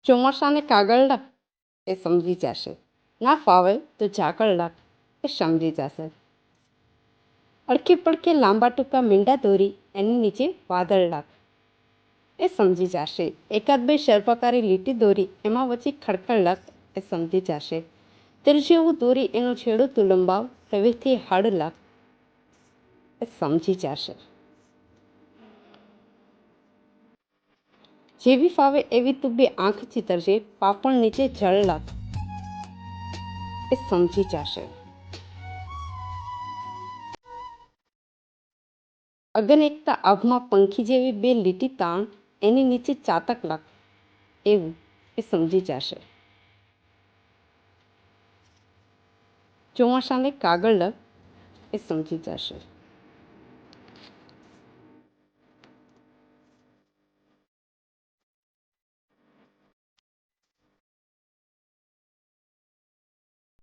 ચોમાસાને કાગળ લખ એ સમજી જશે, ના ફાવે તો ઝાકળ લખ એ સમજી જશે. અડખી પડખે લાંબા ટૂંકા મીંડા દોરી એની નીચે વાદળ લખ એ સમજી જશે. એકાદ બે સર્પાકારી લીટી દોરી એમાં વચ્ચે ખડખડ લખ એ સમજી જશે. ત્રિજ્યાવું દોરી એનો છેડો તું લંબાવ હવેથી હળ લખ એ સમજી જશે. જેવી ફાવે એવી તું બે આંખ ચિતરજે, પાપણ નીચે જળ લખ એ સમજી જશે. અગન એકતા આભમાં પંખી જેવી બે લીટી તાણ એની નીચે ચાતક લખ એવું એ સમજી જશે. ચોમાસાને કાગળ લખ એ સમજી જશે.